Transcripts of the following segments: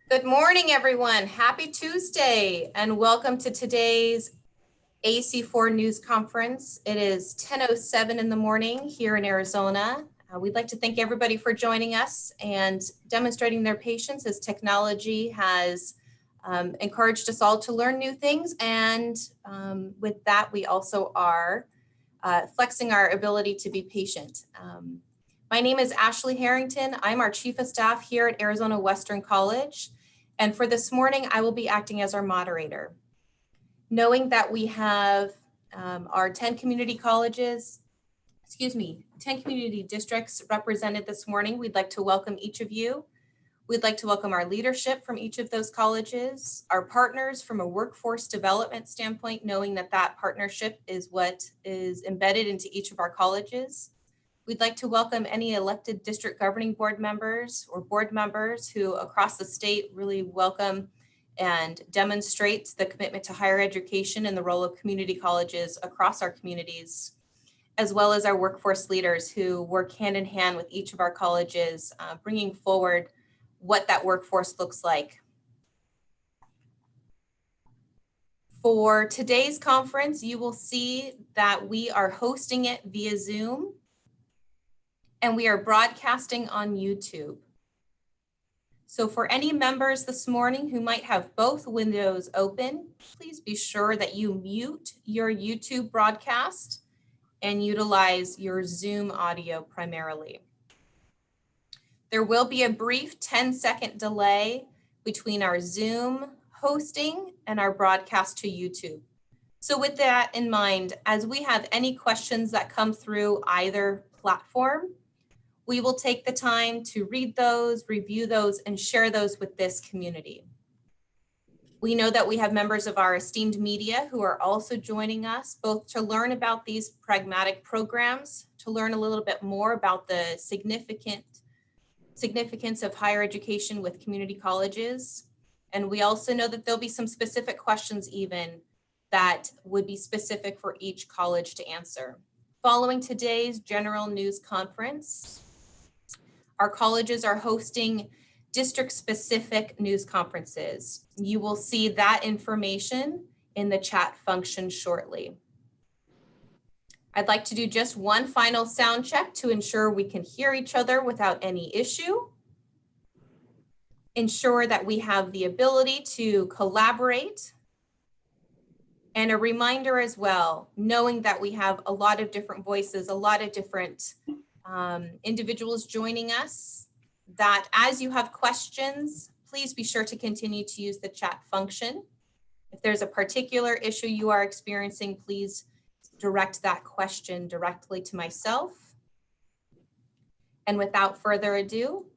Good morning, everyone. Happy Tuesday, and welcome to today's AC4 News Conference. It is 10:07 in the morning here in Arizona. We'd like to thank everybody for joining us and demonstrating their patience as technology has encouraged us all to learn new things. And with that, we also are flexing our ability to be patient. My name is Ashley Harrington. I'm our Chief of Staff here at Arizona Western College. And for this morning, I will be acting as our moderator. Knowing that we have our 10 community colleges, 10 community districts represented this morning, we'd like to welcome each of you. We'd like to welcome our leadership from each of those colleges, our partners from a workforce development standpoint, knowing that that partnership is what is embedded into each of our colleges. We'd like to welcome any elected district governing board members or board members who across the state really welcome and demonstrate the commitment to higher education and the role of community colleges across our communities, as well as our workforce leaders who work hand in hand with each of our colleges, bringing forward what that workforce looks like. For today's conference, you will see that we are hosting it via Zoom, and we are broadcasting on YouTube. So for any members this morning who might have both windows open, please be sure that you mute your YouTube broadcast and utilize your Zoom audio primarily. There will be a brief 10-second delay between our Zoom hosting and our broadcast to YouTube. So with that in mind, as we have any questions that come through either platform, we will take the time to read those, review those, and share those with this community. We know that we have members of our esteemed media who are also joining us, both to learn about these pragmatic programs, to learn a little bit more about the significance of higher education with community colleges. And we also know that there'll be some specific questions even that would be specific for each college to answer. Following today's general news conference, our colleges are hosting district-specific news conferences. You will see that information in the chat function shortly. I'd like to do just one final sound check to ensure we can hear each other without any issue. Ensure that we have the ability to collaborate. And a reminder as well, knowing that we have a lot of different voices, a lot of different individuals joining us, that as you have questions, please be sure to continue to use the chat function. If there's a particular issue you are experiencing, please direct that question directly to myself. And without further ado,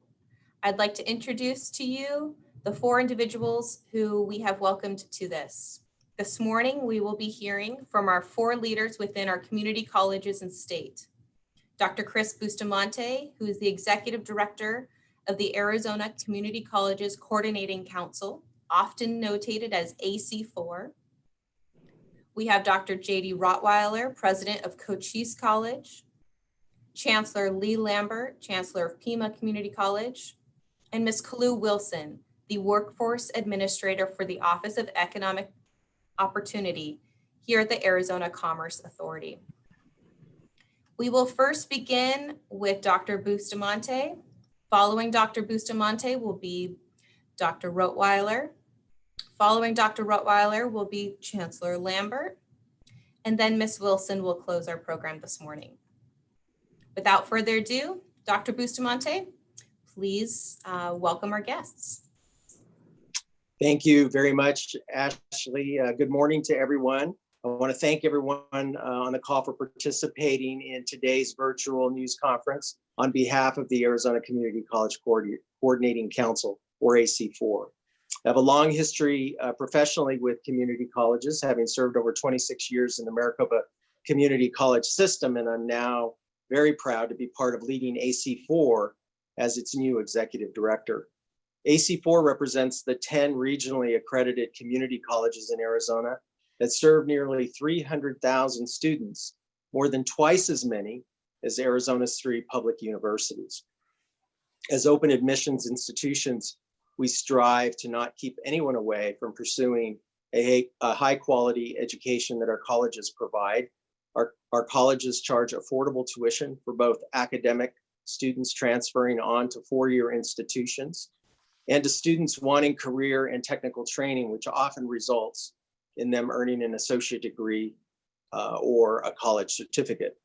I'd like to introduce to you the 4 individuals who we have welcomed to this. This morning, we will be hearing from our 4 leaders within our community colleges and state. Dr. Chris Bustamante, who is the Executive Director of the Arizona Community Colleges Coordinating Council, often notated as AC4. We have Dr. J.D. Rottweiler, President of Cochise College, Chancellor Lee Lambert, Chancellor of Pima Community College, and Ms. Kalu Wilson, the Workforce Administrator for the Office of Economic Opportunity here at the Arizona Commerce Authority. We will first begin with Dr. Bustamante. Following Dr. Bustamante will be Dr. Rottweiler. Following Dr. Rottweiler will be Chancellor Lambert. And then Ms. Wilson will close our program this morning. Without further ado, Dr. Bustamante, please welcome our guests. Thank you very much, Ashley. Good morning to everyone. I want to thank everyone on the call for participating in today's virtual news conference on behalf of the Arizona Community College Coordinating Council, or AC4. I have a long history professionally with community colleges, having served over 26 years in the Maricopa Community College system, and I'm now very proud to be part of leading AC4 as its new executive director. AC4 represents the 10 regionally accredited community colleges in Arizona that serve nearly 300,000 students, more than twice as many as Arizona's 3 public universities. As open admissions institutions, we strive to not keep anyone away from pursuing a high quality education that our colleges provide. Our colleges charge affordable tuition for both academic students transferring on to four-year institutions and to students wanting career and technical training, which often results in them earning an associate degree or a college certificate.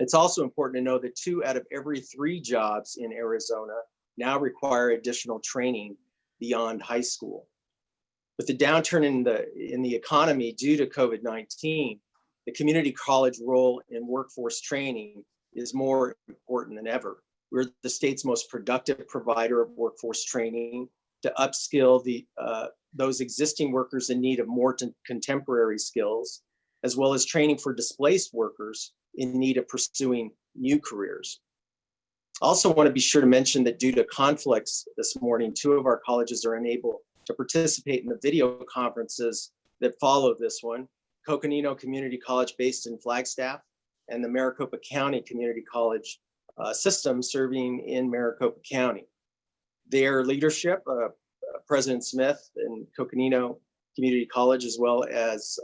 It's also important to know that 2 out of every 3 jobs in Arizona now require additional training beyond high school. With the downturn in the economy due to COVID-19, the community college role in workforce training is more important than ever. We're the state's most productive provider of workforce training to upskill those existing workers in need of more contemporary skills, as well as training for displaced workers in need of pursuing new careers. Also want to be sure to mention that due to conflicts this morning, 2 of our colleges are unable to participate in the video conferences that follow this one. Coconino Community College based in Flagstaff and the Maricopa County Community College system serving in Maricopa County. Their leadership, President Smith and Coconino Community College, as well as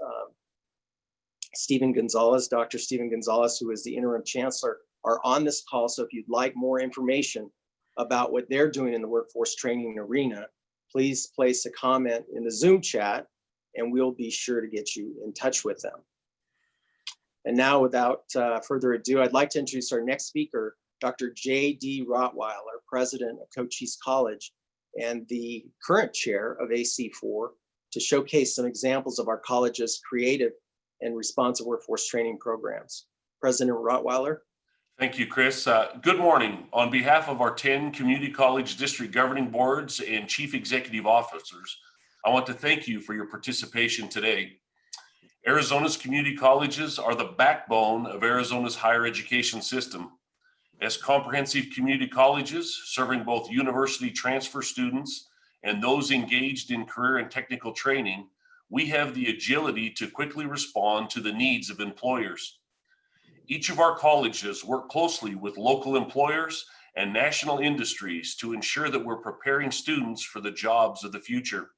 Stephen Gonzalez, Dr. Stephen Gonzalez, who is the interim chancellor, are on this call. So if you'd like more information about what they're doing in the workforce training arena, please place a comment in the Zoom chat and we'll be sure to get you in touch with them. And now, without further ado, I'd like to introduce our next speaker, Dr. J.D. Rottweiler, president of Cochise College and the current chair of AC4, to showcase some examples of our college's creative and responsive workforce training programs. President Rottweiler. Thank you, Chris. Good morning. On behalf of our 10 community college district governing boards and chief executive officers, I want to thank you for your participation today. Arizona's community colleges are the backbone of Arizona's higher education system. As comprehensive community colleges serving both university transfer students and those engaged in career and technical training, we have the agility to quickly respond to the needs of employers. Each of our colleges work closely with local employers and national industries to ensure that we're preparing students for the jobs of the future.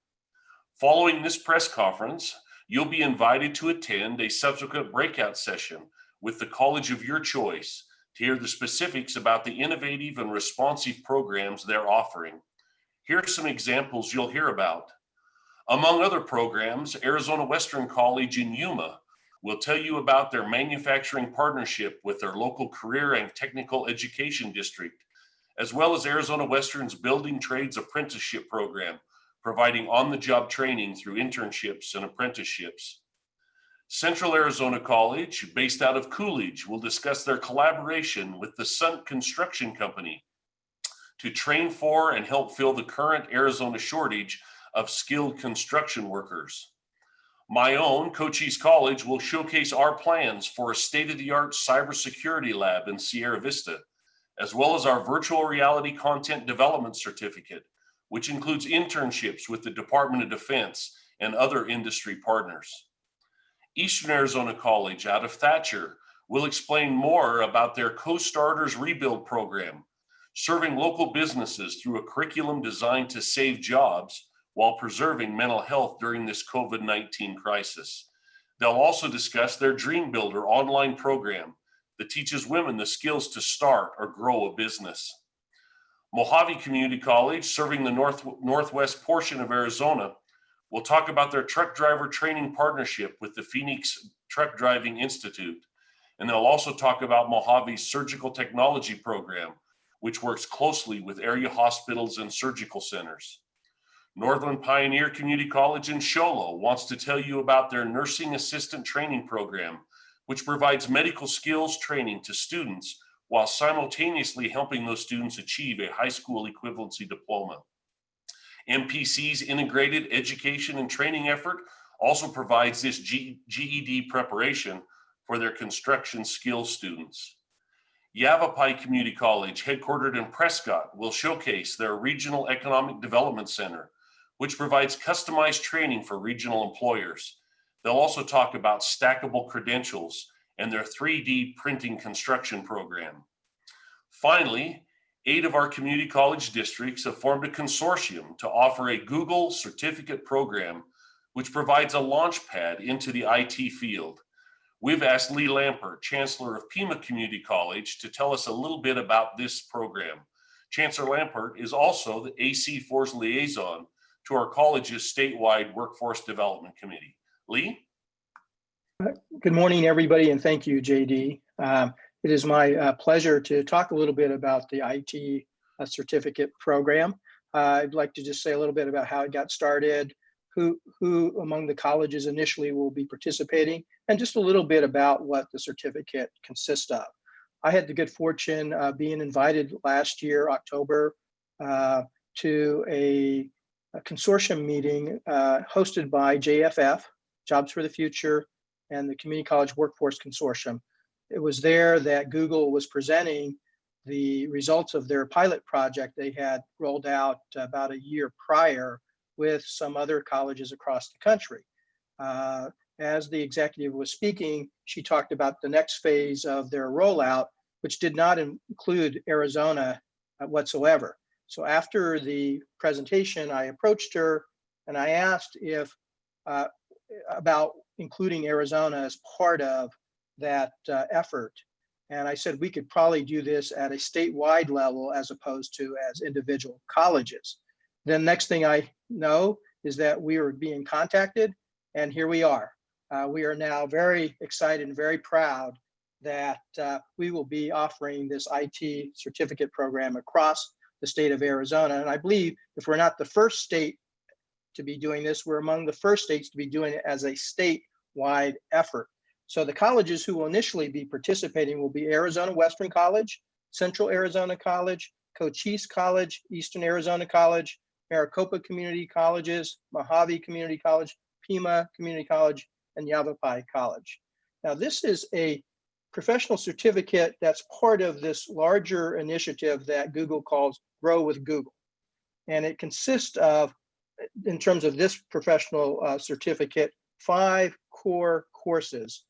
Following this press conference, you'll be invited to attend a subsequent breakout session with the college of your choice to hear the specifics about the innovative and responsive programs they're offering. Here are some examples you'll hear about. Among other programs, Arizona Western College in Yuma will tell you about their manufacturing partnership with their local career and technical education district, as well as Arizona Western's Building Trades Apprenticeship Program, providing on-the-job training through internships and apprenticeships. Central Arizona College, based out of Coolidge, will discuss their collaboration with the Sunt Construction Company to train for and help fill the current Arizona shortage of skilled construction workers. My own, Cochise College, will showcase our plans for a state-of-the-art cybersecurity lab in Sierra Vista, as well as our virtual reality content development certificate, which includes internships with the Department of Defense and other industry partners. Eastern Arizona College out of Thatcher will explain more about their Co-Starters Rebuild program, serving local businesses through a curriculum designed to save jobs while preserving mental health during this COVID-19 crisis. They'll also discuss their Dream Builder online program that teaches women the skills to start or grow a business. Mojave Community College, serving the northwest portion of Arizona, will talk about their truck driver training partnership with the Phoenix Truck Driving Institute. And they'll also talk about Mojave's surgical technology program, which works closely with area hospitals and surgical centers. Northland Pioneer Community College in Show Low wants to tell you about their nursing assistant training program, which provides medical skills training to students while simultaneously helping those students achieve a high school equivalency diploma. MPC's integrated education and training effort also provides this GED preparation for their construction skills students. Yavapai Community College, headquartered in Prescott, will showcase their Regional Economic Development Center, which provides customized training for regional employers. They'll also talk about stackable credentials and their 3D printing construction program. Finally, 8 of our community college districts have formed a consortium to offer a Google certificate program, which provides a launch pad into the IT field. We've asked Lee Lampert, Chancellor of Pima Community College, to tell us a little bit about this program. Chancellor Lampert is also the AC4's liaison to our college's statewide workforce development committee. Lee? Good morning, everybody, and thank you, JD. It is my pleasure to talk a little bit about the IT certificate program. I'd like to just say a little bit about how it got started, who among the colleges initially will be participating, and just a little bit about what the certificate consists of. I had the good fortune of being invited last year, October, to a consortium meeting hosted by JFF, Jobs for the Future, and the Community College Workforce Consortium. It was there that Google was presenting the results of their pilot project they had rolled out about a year prior with some other colleges across the country. As the executive was speaking, she talked about the next phase of their rollout, which did not include Arizona whatsoever. So after the presentation, I approached her and I asked if about including Arizona as part of that effort. And I said we could probably do this at a statewide level as opposed to as individual colleges. Then next thing I know is that we are being contacted, and here we are. We are now very excited and very proud that we will be offering this IT certificate program across the state of Arizona. And I believe if we're not the first state to be doing this, we're among the first states to be doing it as a statewide effort. So the colleges who will initially be participating will be Arizona Western College, Central Arizona College, Cochise College, Eastern Arizona College, Maricopa Community Colleges, Mojave Community College, Pima Community College, and Yavapai College. Now, this is a professional certificate that's part of this larger initiative that Google calls Grow with Google. And it consists of, in terms of this professional certificate, 5 core courses,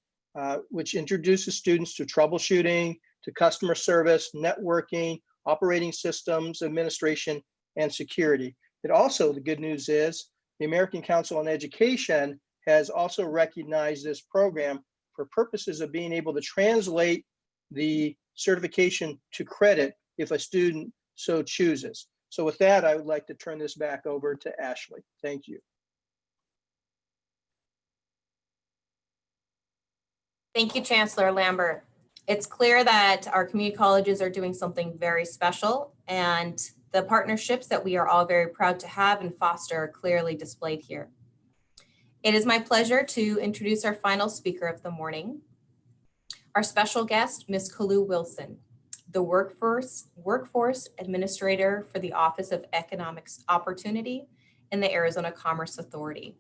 which introduces students to troubleshooting, to customer service, networking, operating systems, administration, and security. It also, the good news is, the American Council on Education has also recognized this program for purposes of being able to translate the certification to credit if a student so chooses. So with that, I would like to turn this back over to Ashley. Thank you. Thank you, Chancellor Lambert. It's clear that our community colleges are doing something very special, and the partnerships that we are all very proud to have and foster are clearly displayed here. It is my pleasure to introduce our final speaker of the morning, our special guest, Ms. Kalu Wilson, the Workforce Administrator for the Office of Economic Opportunity in the Arizona Commerce Authority.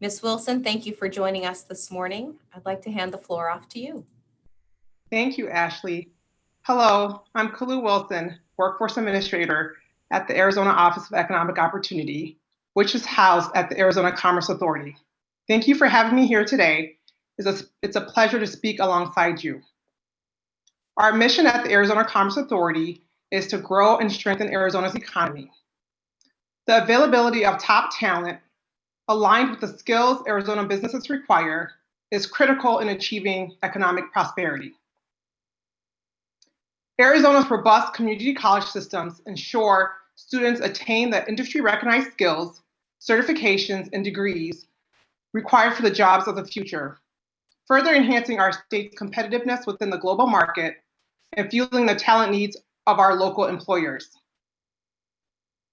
Ms. Wilson, thank you for joining us this morning. I'd like to hand the floor off to you. Thank you, Ashley. Hello, I'm Kalu Wilson, Workforce Administrator at the Arizona Office of Economic Opportunity, which is housed at the Arizona Commerce Authority. Thank you for having me here today. It's a pleasure to speak alongside you. Our mission at the Arizona Commerce Authority is to grow and strengthen Arizona's economy. The availability of top talent aligned with the skills Arizona businesses require is critical in achieving economic prosperity. Arizona's robust community college systems ensure students attain the industry-recognized skills, certifications, and degrees required for the jobs of the future, further enhancing our state's competitiveness within the global market and fueling the talent needs of our local employers.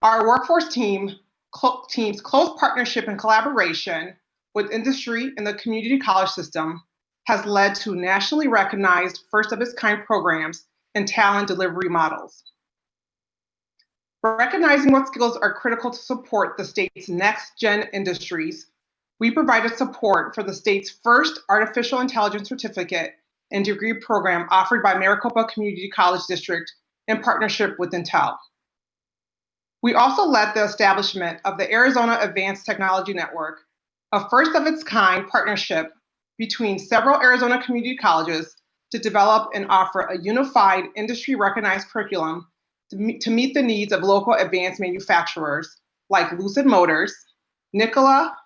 Our workforce team's close partnership and collaboration with industry and the community college system has led to nationally recognized first-of-its-kind programs and talent delivery models. Recognizing what skills are critical to support the state's next-gen industries, we provided support for the state's first artificial intelligence certificate and degree program offered by Maricopa Community College District in partnership with Intel. We also led the establishment of the Arizona Advanced Technology Network, a first-of-its-kind partnership between several Arizona community colleges to develop and offer a unified industry-recognized curriculum to meet the needs of local advanced manufacturers like Lucid Motors, Nikola,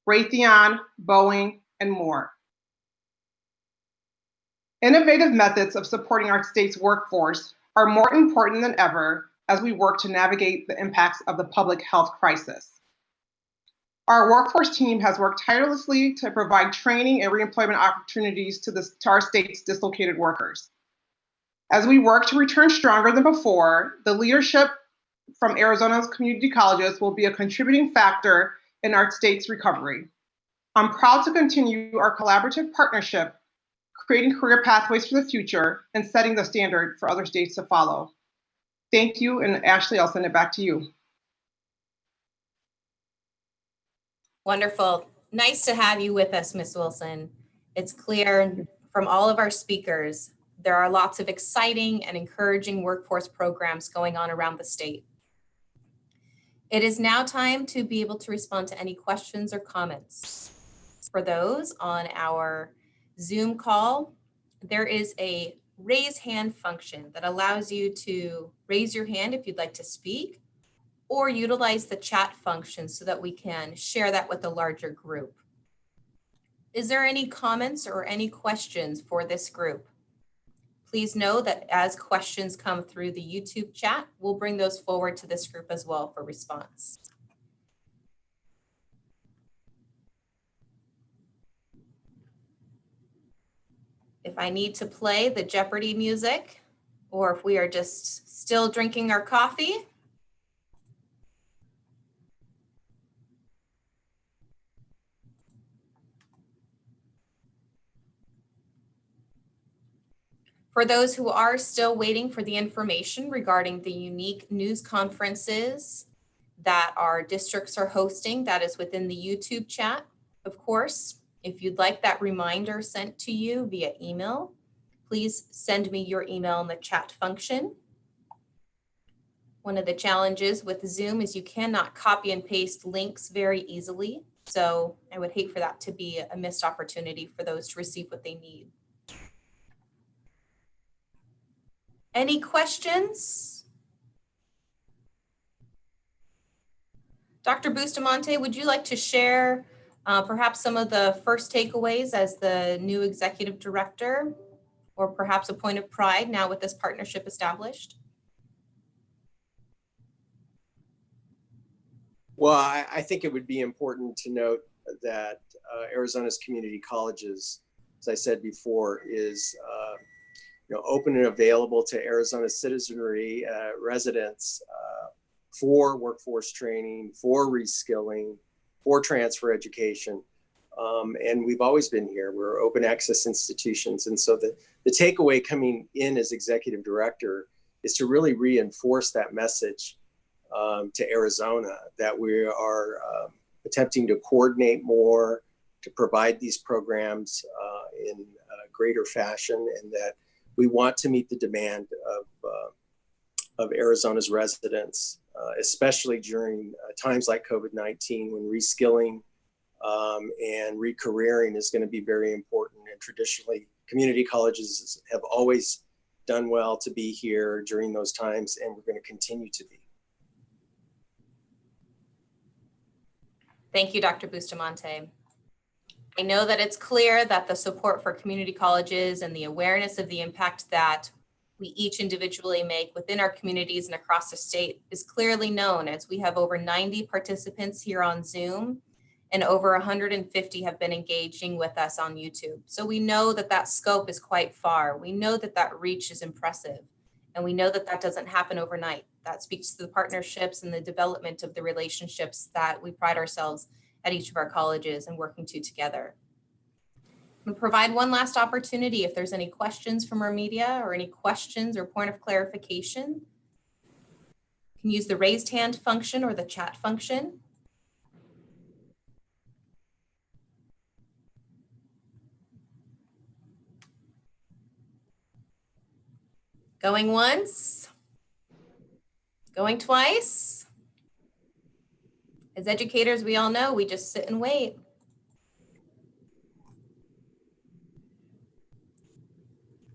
Raytheon, Boeing, and more. Innovative methods of supporting our state's workforce are more important than ever as we work to navigate the impacts of the public health crisis. Our workforce team has worked tirelessly to provide training and reemployment opportunities to our state's dislocated workers. As we work to return stronger than before, the leadership from Arizona's community colleges will be a contributing factor in our state's recovery. I'm proud to continue our collaborative partnership, creating career pathways for the future and setting the standard for other states to follow. Thank you, and Ashley, I'll send it back to you. Wonderful. Nice to have you with us, Ms. Wilson. It's clear from all of our speakers, there are lots of exciting and encouraging workforce programs going on around the state. It is now time to be able to respond to any questions or comments. For those on our Zoom call, there is a raise hand function that allows you to raise your hand if you'd like to speak, or utilize the chat function so that we can share that with a larger group. Is there any comments or any questions for this group? Please know that as questions come through the YouTube chat, we'll bring those forward to this group as well for response. If I need to play the Jeopardy music, or if we are just still drinking our coffee, for those who are still waiting for the information regarding the unique news conferences that our districts are hosting, that is within the YouTube chat. Of course, if you'd like that reminder sent to you via email, please send me your email in the chat function. One of the challenges with Zoom is you cannot copy and paste links very easily. So I would hate for that to be a missed opportunity for those to receive what they need. Any questions? Dr. Bustamante, would you like to share perhaps some of the first takeaways as the new executive director, or perhaps a point of pride now with this partnership established? Well, I think it would be important to note that Arizona's community colleges, as I said before, is open and available to Arizona citizenry, residents for workforce training, for reskilling, for transfer education. And we've always been here. We're open access institutions. And so the takeaway coming in as executive director is to really reinforce that message to Arizona, that we are attempting to coordinate more, to provide these programs in a greater fashion, and that we want to meet the demand of Arizona's residents, especially during times like COVID-19, when reskilling and recareering is going to be very important. And traditionally, community colleges have always done well to be here during those times, and we're going to continue to be. Thank you, Dr. Bustamante. I know that it's clear that the support for community colleges and the awareness of the impact that we each individually make within our communities and across the state is clearly known, as we have over 90 participants here on Zoom and over 150 have been engaging with us on YouTube. So we know that that scope is quite far. We know that that reach is impressive, and we know that that doesn't happen overnight. That speaks to the partnerships and the development of the relationships that we pride ourselves at each of our colleges and working to together. I'm going to provide one last opportunity if there's any questions from our media or any questions or point of clarification. You can use the raised hand function or the chat function. Going once, going twice. As educators, we all know we just sit and wait.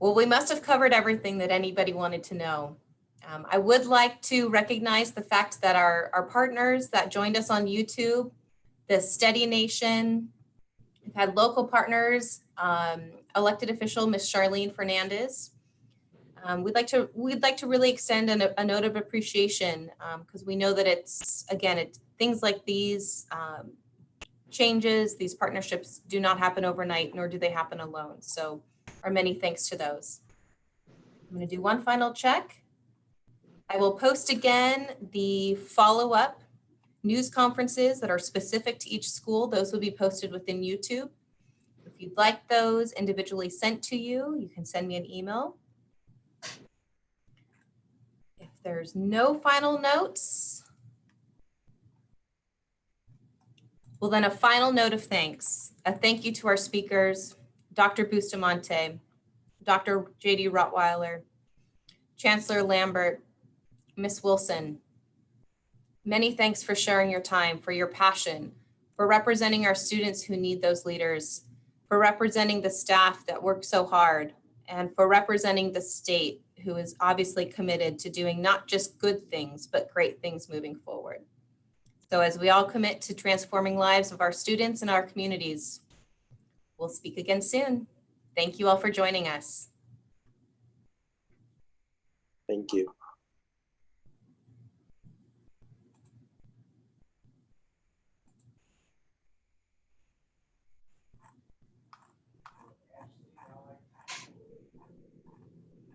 Well, we must have covered everything that anybody wanted to know. I would like to recognize the fact that our partners that joined us on YouTube, the Steady Nation, we've had local partners, elected official Ms. Charlene Fernandez. We'd like to really extend a note of appreciation because we know that it's things like these changes, these partnerships do not happen overnight, nor do they happen alone. So our many thanks to those. I'm going to do one final check. I will post again the follow-up news conferences that are specific to each school. Those will be posted within YouTube. If you'd like those individually sent to you, you can send me an email. If there's no final notes, well then a final note of thanks. A thank you to our speakers, Dr. Bustamante, Dr. J.D. Rottweiler, Chancellor Lambert, Ms. Wilson. Many thanks for sharing your time, for your passion, for representing our students who need those leaders, for representing the staff that work so hard, and for representing the state who is obviously committed to doing not just good things, but great things moving forward. So as we all commit to transforming lives of our students and our communities, we'll speak again soon. Thank you all for joining us. Thank you.